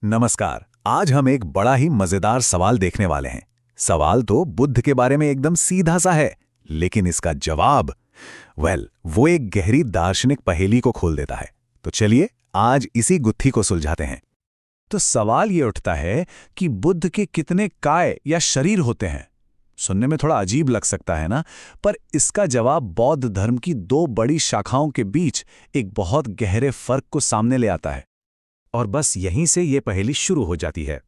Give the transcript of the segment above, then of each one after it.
नमस्कार। आज हम एक बड़ा ही मजेदार सवाल देखने वाले हैं। सवाल तो बुद्ध के बारे में एकदम सीधा सा है, लेकिन इसका जवाब वो एक गहरी दार्शनिक पहेली को खोल देता है। तो चलिए आज इसी गुत्थी को सुलझाते हैं। तो सवाल ये उठता है कि बुद्ध के कितने काय या शरीर होते हैं। सुनने में थोड़ा अजीब लग सकता है ना, पर इसका जवाब बौद्ध धर्म की दो बड़ी शाखाओं के बीच एक बहुत गहरे फर्क को सामने ले आता है। और बस यहीं से ये पहेली शुरू हो जाती है।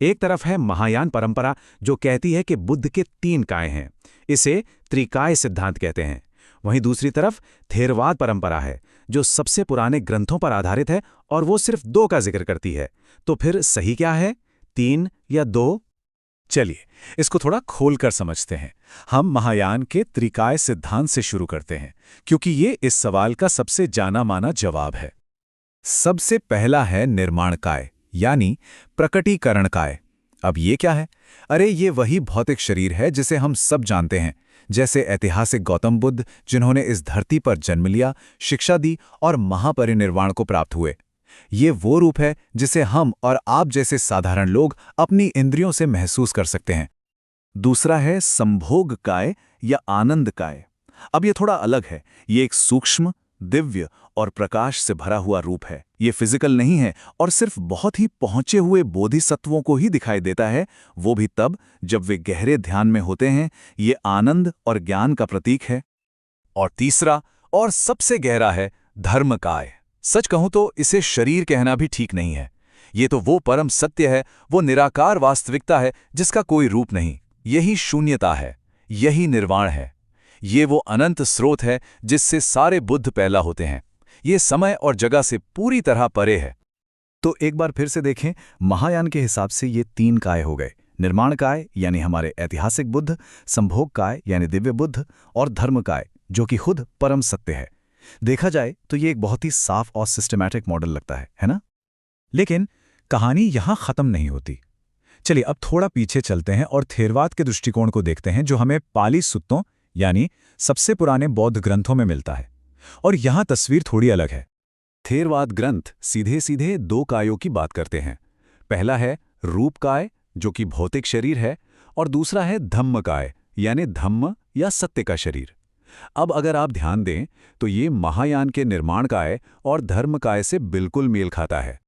एक तरफ है महायान परंपरा, जो कहती है कि बुद्ध के 3 काय हैं। इसे त्रिकाय सिद्धांत कहते हैं। वहीं दूसरी तरफ थेरवाद परंपरा है, जो सबसे पुराने ग्रंथों पर आधारित है और वो सिर्फ 2 का जिक्र करती है। तो फिर सही क्या है, 3 या 2? चलिए इसको थोड़ा खोलकर समझते हैं। हम महायान के त्रिकाय सिद्धांत से शुरू करते हैं, क्योंकि ये इस सवाल का सबसे जाना माना जवाब है। सबसे पहला है निर्माण काय, यानी प्रकटीकरण काय। अब ये क्या है? अरे ये वही भौतिक शरीर है जिसे हम सब जानते हैं, जैसे ऐतिहासिक गौतम बुद्ध, जिन्होंने इस धरती पर जन्म लिया, शिक्षा दी और महापरिनिर्वाण को प्राप्त हुए। ये वो रूप है जिसे हम और आप जैसे साधारण लोग अपनी इंद्रियों से महसूस कर सकते हैं। दूसरा है संभोग काय या आनंद काय। अब ये थोड़ा अलग है। ये एक सूक्ष्म, दिव्य और प्रकाश से भरा हुआ रूप है। ये फिजिकल नहीं है और सिर्फ बहुत ही पहुंचे हुए बोधिसत्वों को ही दिखाई देता है, वो भी तब जब वे गहरे ध्यान में होते हैं। ये आनंद और ज्ञान का प्रतीक है। और तीसरा और सबसे गहरा है धर्मकाय। सच कहूं तो इसे शरीर कहना भी ठीक नहीं है। ये तो वो परम सत्य है, वो निराकार वास्तविकता है जिसका कोई रूप नहीं। यही शून्यता है, यही निर्वाण है। ये वो अनंत स्रोत है जिससे सारे बुद्ध पैदा होते हैं। ये समय और जगह से पूरी तरह परे है। तो एक बार फिर से देखें, महायान के हिसाब से ये 3 काय हो गए। निर्माण काय यानी हमारे ऐतिहासिक बुद्ध, संभोग काय यानी दिव्य बुद्ध, और धर्म काय जो कि खुद परम सत्य है। देखा जाए तो ये एक बहुत ही साफ और सिस्टमैटिक मॉडल लगता है ना? लेकिन कहानी यहां खत्म नहीं होती। चलिए अब थोड़ा पीछे चलते हैं और थेरवाद के दृष्टिकोण को देखते हैं, जो हमें पाली सुत्तों यानी सबसे पुराने बौद्ध ग्रंथों में मिलता है। और यहां तस्वीर थोड़ी अलग है। थेरवाद ग्रंथ सीधे सीधे 2 कायों की बात करते हैं। पहला है रूप काय, जो कि भौतिक शरीर है, और दूसरा है धम्म काय यानी धम्म या सत्य का शरीर। अब अगर आप ध्यान दें तो ये महायान के निर्माण काय और धर्म काय से बिल्कुल मेल खाता है।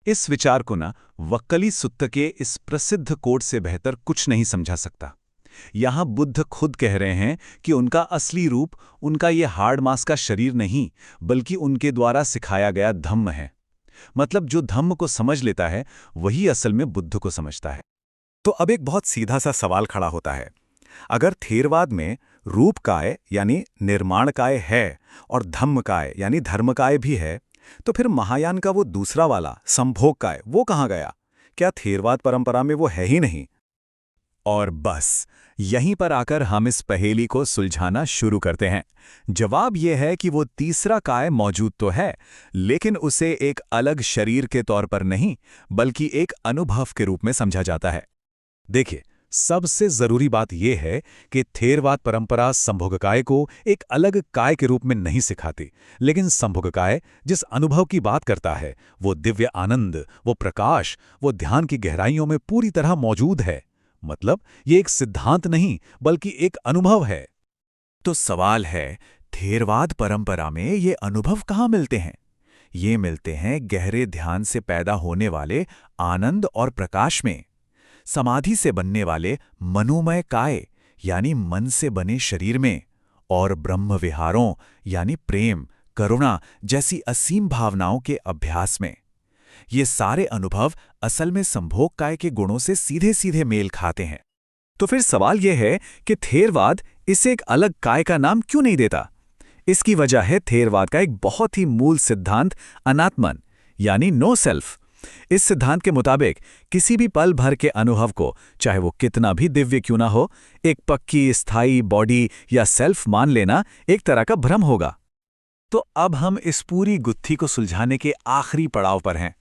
इस विचार को ना वक्कली सुत्त के इस प्रसिद्ध कोट से बेहतर कुछ नहीं समझा सकता। यहां बुद्ध खुद कह रहे हैं कि उनका असली रूप उनका ये हार्ड मास का शरीर नहीं, बल्कि उनके द्वारा सिखाया गया धम्म है। मतलब जो धम्म को समझ लेता है वही असल में बुद्ध को समझता है। तो अब एक बहुत सीधा सा सवाल खड़ा होता है। अगर थेरवाद में रूप काय यानी निर्माण काय है और धम्म काय यानी धर्म काय भी है, तो फिर महायान का वो दूसरा वाला संभोग काय वो कहाँ गया? क्या थेरवाद परंपरा में वो है ही नहीं? और बस यहीं पर आकर हम इस पहेली को सुलझाना शुरू करते हैं। जवाब यह है कि वो तीसरा काय मौजूद तो है, लेकिन उसे एक अलग शरीर के तौर पर नहीं, बल्कि एक अनुभव के रूप में समझा जाता है। देखिए, सबसे जरूरी बात यह है कि थेरवाद परंपरा संभोगकाय को एक अलग काय के रूप में नहीं सिखाती, लेकिन संभोगकाय जिस अनुभव की बात करता है, वो दिव्य आनंद, वो प्रकाश, वो ध्यान की गहराइयों में पूरी तरह मौजूद है। मतलब ये एक सिद्धांत नहीं, बल्कि एक अनुभव है। तो सवाल है, थेरवाद परंपरा में ये अनुभव कहाँ मिलते हैं? ये मिलते हैं गहरे ध्यान से पैदा होने वाले आनंद और प्रकाश में, समाधि से बनने वाले मनोमय काय यानी मन से बने शरीर में, और ब्रह्म विहारों यानी प्रेम, करुणा जैसी असीम भावनाओं के अभ्यास में। ये सारे अनुभव असल में संभोग काय के गुणों से सीधे सीधे मेल खाते हैं। तो फिर सवाल यह है कि थेरवाद इसे एक अलग काय का नाम क्यों नहीं देता? इसकी वजह है थेरवाद का एक बहुत ही मूल सिद्धांत अनात्मन यानी नो सेल्फ। इस सिद्धांत के मुताबिक किसी भी पल भर के अनुभव को, चाहे वो कितना भी दिव्य क्यों ना हो, एक पक्की स्थायी बॉडी या सेल्फ मान लेना एक तरह का भ्रम होगा। तो अब हम इस पूरी गुत्थी को सुलझाने के आखिरी पड़ाव पर हैं।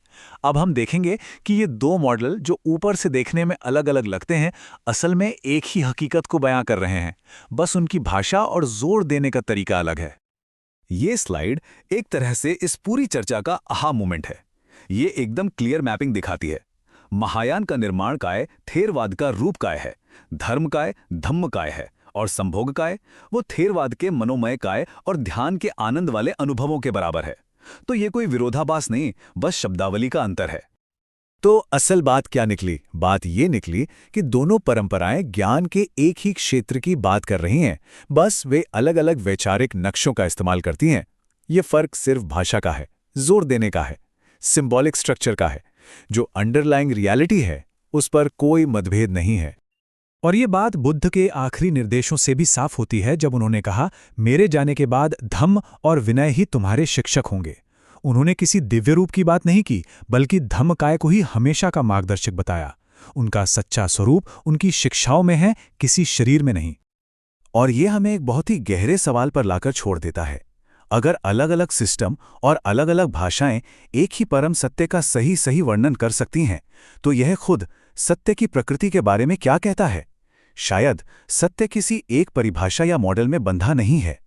अब हम देखेंगे कि ये 2 मॉडल जो ऊपर से देखने में अलग अलग लगते हैं, असल में एक ही हकीकत को बयां कर रहे हैं, बस उनकी भाषा और जोर देने का तरीका अलग है। ये स्लाइड एक तरह से इस पूरी चर्चा का आहा मोमेंट है। ये एकदम क्लियर मैपिंग दिखाती है। महायान का निर्माण काय थेरवाद का रूप काय है, धर्म काय धम्म काय है, और संभोग काय वो थेरवाद के मनोमय काय और ध्यान के आनंद वाले अनुभवों के बराबर है। तो ये कोई विरोधाभास नहीं, बस शब्दावली का अंतर है। तो असल बात क्या निकली? बात ये निकली कि दोनों परंपराएं ज्ञान के एक ही क्षेत्र की बात कर रही हैं, बस वे अलग अलग वैचारिक नक्शों का इस्तेमाल करती हैं। ये फर्क सिर्फ भाषा का है, जोर देने का है, सिंबॉलिक स्ट्रक्चर का है। जो अंडरलाइंग रियलिटी है उस पर कोई मतभेद नहीं है। और ये बात बुद्ध के आखिरी निर्देशों से भी साफ होती है, जब उन्होंने कहा, मेरे जाने के बाद धम्म और विनय ही तुम्हारे शिक्षक होंगे। उन्होंने किसी दिव्य रूप की बात नहीं की, बल्कि धम्मकाय को ही हमेशा का मार्गदर्शक बताया। उनका सच्चा स्वरूप उनकी शिक्षाओं में है, किसी शरीर में नहीं। और ये हमें एक बहुत ही गहरे सवाल पर लाकर छोड़ देता है। अगर अलग अलग सिस्टम और अलग अलग भाषाएं एक ही परम सत्य का सही सही वर्णन कर सकती हैं, तो यह खुद सत्य की प्रकृति के बारे में क्या कहता है? शायद सत्य किसी एक परिभाषा या मॉडल में बंधा नहीं है,